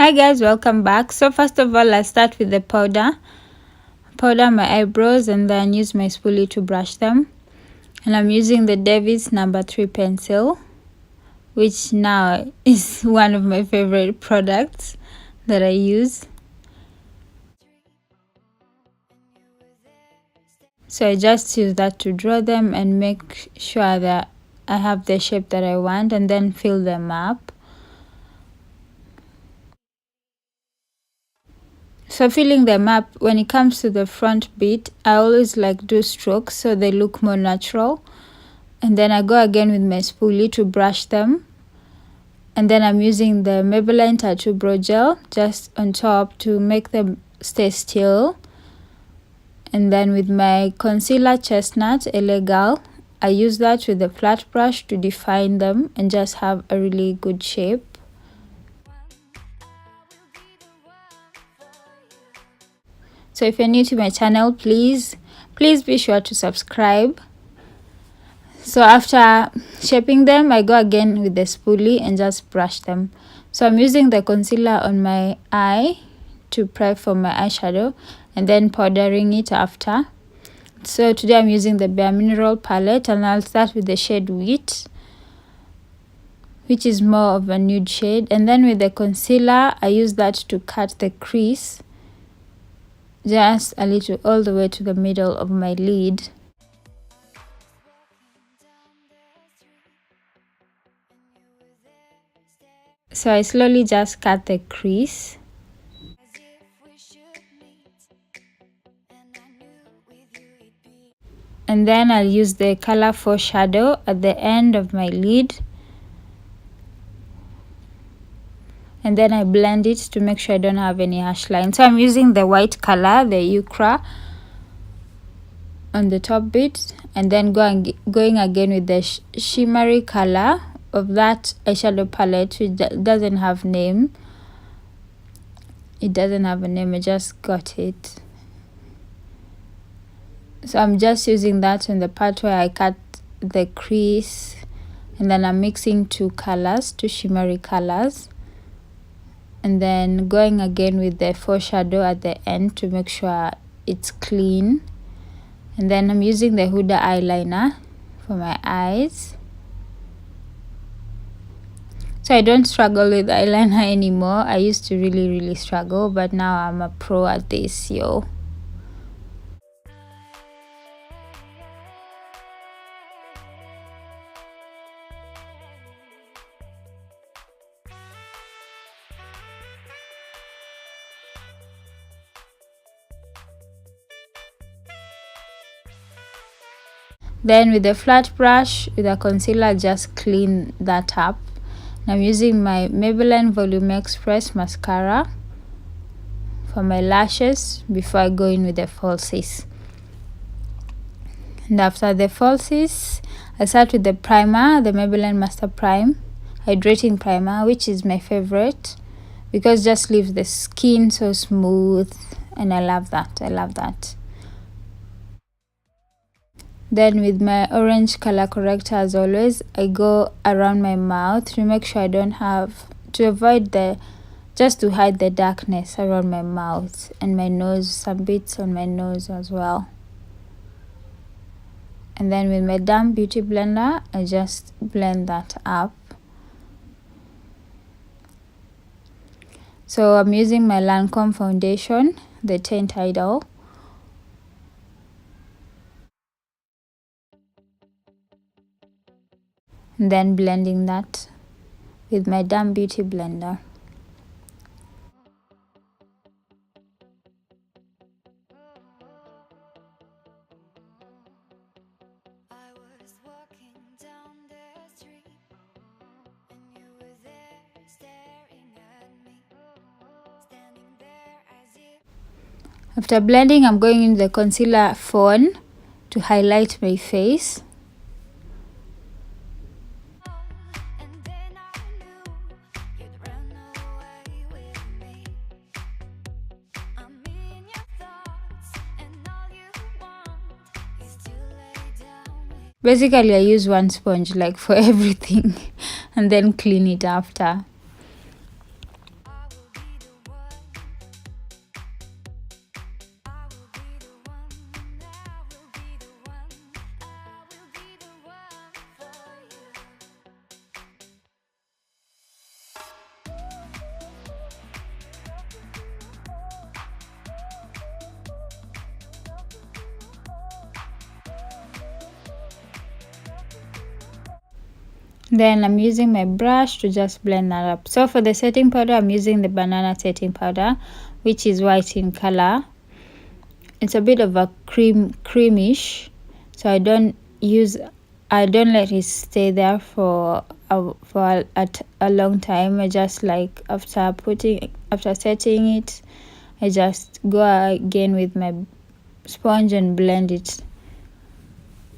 Hi guys, welcome back. So first of all, I start with the powder my eyebrows, and then use my spoolie to brush them. And I'm using the Davis number 3 pencil, which now is one of my favorite products that I use. So I just use that to draw them and make sure that I have the shape that I want, and then fill them up. So filling them up, when it comes to the front bit, I always do strokes so they look more natural. And then I go again with my spoolie to brush them. And then I'm using the Maybelline Tattoo Brow Gel just on top to make them stay still. And then with my concealer Chestnut Illegal, I use that with a flat brush to define them and just have a really good shape. So if you're new to my channel, please be sure to subscribe. So after shaping them, I go again with the spoolie and just brush them. So I'm using the concealer on my eye to prep for my eyeshadow, and then powdering it after. So today I'm using the Bareminerals palette, and I'll start with the shade Wheat, which is more of a nude shade. And then with the concealer, I use that to cut the crease just a little all the way to the middle of my lid. So I slowly just cut the crease. And then I'll use the color foreshadow at the end of my lid. And then I blend it to make sure I don't have any harsh lines. So I'm using the white color, the Ukra, on the top bit, and then going again with the shimmery color of that eyeshadow palette, which doesn't have name. It doesn't have a name, I just got it. So I'm just using that on the part where I cut the crease, and then I'm mixing two shimmery colors. And then going again with the foreshadow at the end to make sure it's clean. And then I'm using the Huda eyeliner for my eyes. So I don't struggle with eyeliner anymore. I used to really struggle, but now I'm a pro at this, yo. Then with a flat brush, with a concealer, just clean that up. And I'm using my Maybelline Volume Express mascara for my lashes before I go in with the falsies. And after the falsies, I start with the primer, the Maybelline Master Prime Hydrating Primer, which is my favorite because it just leaves the skin so smooth, and I love that. Then with my orange color corrector, as always, I go around my mouth to make sure I don't have to avoid just to hide the darkness around my mouth and my nose, some bits on my nose as well. And then with my damp beauty blender, I just blend that up. So I'm using my Lancome foundation, the tein idole. And then blending that with my damp beauty blender. After blending, I'm going in the concealer Fawn to highlight my face. Basically, I use one sponge for everything and then clean it after. Then I'm using my brush to just blend that up. So for the setting powder, I'm using the banana setting powder, which is white in color. It's a bit of a creamish, so I don't let it stay there for a long time. I just like after setting it, I just go again with my sponge and blend it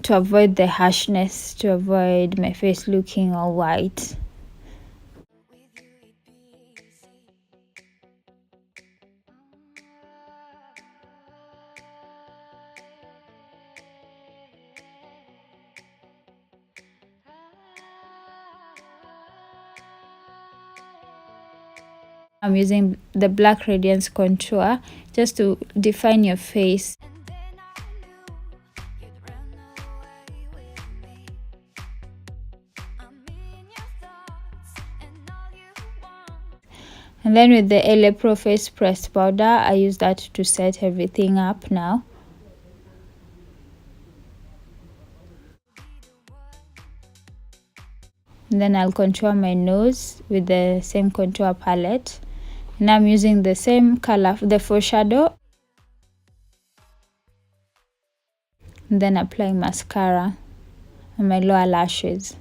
to avoid the harshness, to avoid my face looking all white. I'm using the black radiance contour just to define your face. And then with the LA Pro Face Pressed Powder, I use that to set everything up now. And then I'll contour my nose with the same contour palette. And I'm using the same color for the foreshadow. And then applying mascara on my lower lashes.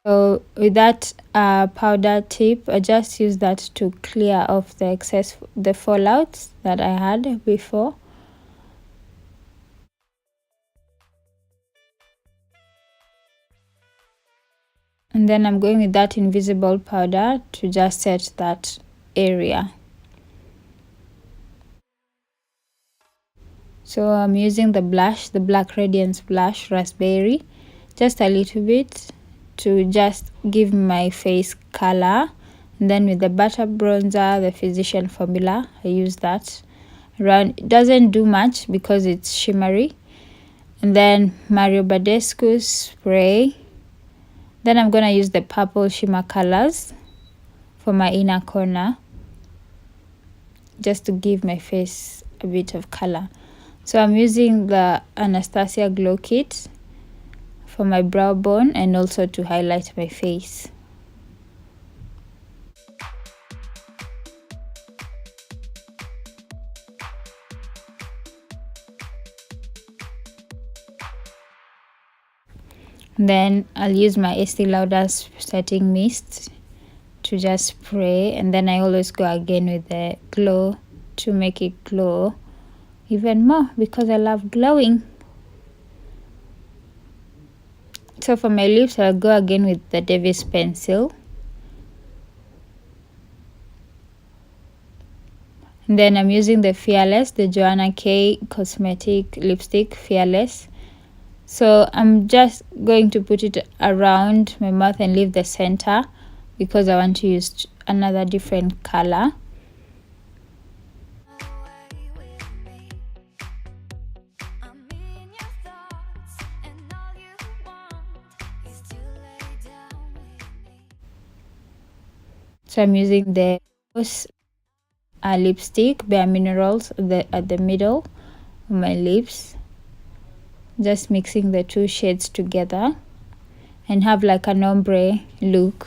So with that powder tip, I just use that to clear off the fallouts that I had before. And then I'm going with that invisible powder to just set that area. So I'm using the blush, the Black Radiance Blush Raspberry, just a little bit to just give my face color. And then with the butter bronzer, the Physician Formula, I use that around. It doesn't do much because it's shimmery. And then Badescu spray. Then I'm gonna use the purple shimmer colors for my inner corner, just to give my face a bit of color. So I'm using the Anastasia Glow Kit for my brow bone and also to highlight my face. Then I'll use my Estee Lauder setting mist to just spray, and then I always go again with the glow to make it glow even more because I love glowing. So for my lips, I'll go again with the Davis pencil. And then I'm using the Fearless, the JoannaK cosmetic lipstick Fearless. So I'm just going to put it around my mouth and leave the center because I want to use another different color. So I'm using the lipstick, Bareminerals, at the middle of my lips. Just mixing the two shades together and have like an ombre look.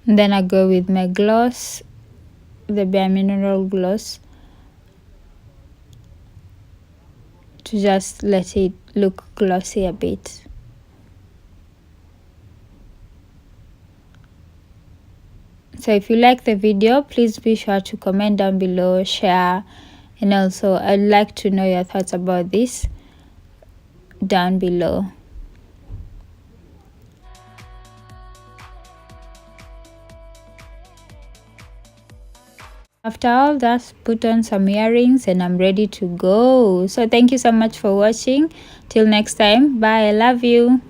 And then I go with my gloss, the Baremineral gloss, to just let it look glossy a bit. So if you like the video, please be sure to comment down below, share, and also I'd like to know your thoughts about this down below. After all that, put on some earrings and I'm ready to go. So thank you so much for watching. Till next time, bye. I love you.